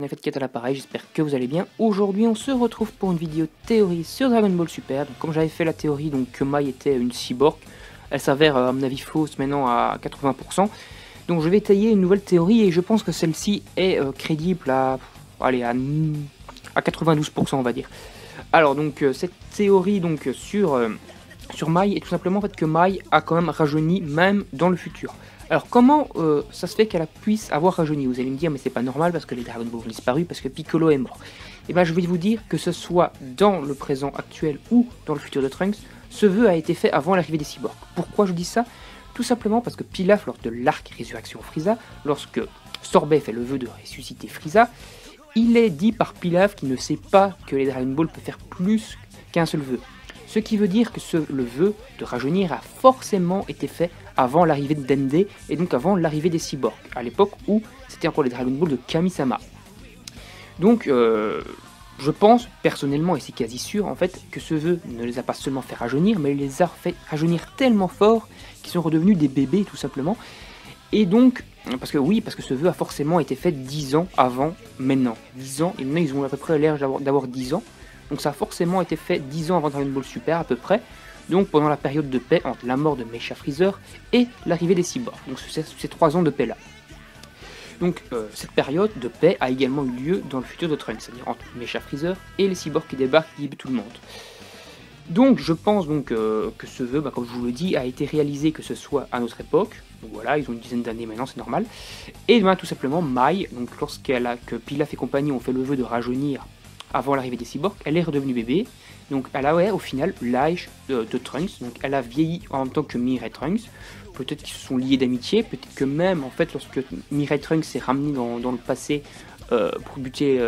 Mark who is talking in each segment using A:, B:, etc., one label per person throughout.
A: F4 à l'appareil, j'espère que vous allez bien. Aujourd'hui on se retrouve pour une vidéo théorie sur Dragon Ball Super. Donc, comme j'avais fait la théorie donc, que Mai était une cyborg, elle s'avère à mon avis fausse maintenant à 80%. Donc je vais étayer une nouvelle théorie et je pense que celle-ci est crédible à 92% on va dire. Alors donc cette théorie donc sur Mai est tout simplement en fait que Mai a quand même rajeuni même dans le futur. Alors comment ça se fait qu'elle puisse avoir rajeuni? Vous allez me dire mais c'est pas normal parce que les Dragon Ball ont disparu, parce que Piccolo est mort. Et bien je vais vous dire que ce soit dans le présent actuel ou dans le futur de Trunks, ce vœu a été fait avant l'arrivée des cyborgs. Pourquoi je dis ça? Tout simplement parce que Pilaf, lors de l'arc Résurrection Frieza, lorsque Sorbet fait le vœu de ressusciter Frieza, il est dit par Pilaf qu'il ne sait pas que les Dragon Ball peuvent faire plus qu'un seul vœu. Ce qui veut dire que le vœu de rajeunir a forcément été fait avant l'arrivée de Dende et donc avant l'arrivée des cyborgs, à l'époque où c'était encore les Dragon Ball de Kami-sama. Donc je pense personnellement, et c'est quasi sûr en fait, que ce vœu ne les a pas seulement fait rajeunir, mais il les a fait rajeunir tellement fort qu'ils sont redevenus des bébés tout simplement. Et donc, parce que ce vœu a forcément été fait 10 ans avant maintenant. 10 ans, et maintenant ils ont à peu près l'air d'avoir 10 ans. Donc ça a forcément été fait 10 ans avant Dragon Ball Super à peu près. Donc pendant la période de paix entre la mort de Mecha Freezer et l'arrivée des cyborgs. Donc ces 3 ans de paix là. Donc cette période de paix a également eu lieu dans le futur de Trunks, c'est-à-dire entre Mecha Freezer et les cyborgs qui débarquent et qui butent tout le monde. Donc je pense donc que ce vœu, comme je vous le dis, a été réalisé que ce soit à notre époque. Donc voilà, ils ont une dizaine d'années maintenant, c'est normal. Et tout simplement, Mai, donc que Pilaf et compagnie ont fait le vœu de rajeunir avant l'arrivée des cyborgs, elle est redevenue bébé. Donc elle a au final l'âge de Trunks, donc elle a vieilli en même temps que Mirai Trunks. Peut-être qu'ils se sont liés d'amitié, peut-être que même en fait lorsque Mirai Trunks s'est ramené dans le passé pour buter,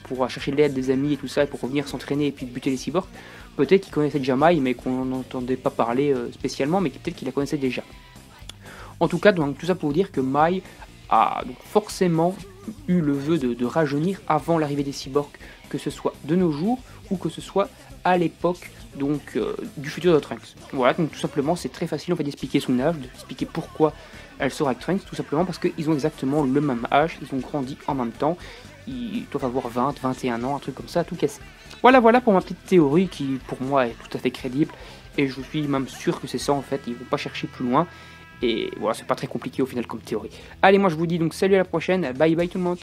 A: pour chercher l'aide des amis et tout ça, et pour revenir s'entraîner et puis buter les cyborgs, peut-être qu'il connaissait déjà Mai mais qu'on n'entendait pas parler spécialement, mais peut-être qu'il la connaissait déjà. En tout cas, donc, tout ça pour vous dire que Mai a donc forcément eu le vœu de rajeunir avant l'arrivée des cyborgs, que ce soit de nos jours ou que ce soit à l'époque donc du futur de Trunks. Voilà, donc tout simplement c'est très facile en fait d'expliquer son âge, d'expliquer pourquoi elle sort avec Trunks, tout simplement parce qu'ils ont exactement le même âge, ils ont grandi en même temps, ils doivent avoir 20, 21 ans, un truc comme ça, tout cassé. Voilà pour ma petite théorie qui pour moi est tout à fait crédible, et je suis même sûr que c'est ça en fait, ils vont pas chercher plus loin. Et voilà, c'est pas très compliqué au final comme théorie. Allez, moi je vous dis donc salut, à la prochaine, bye bye tout le monde.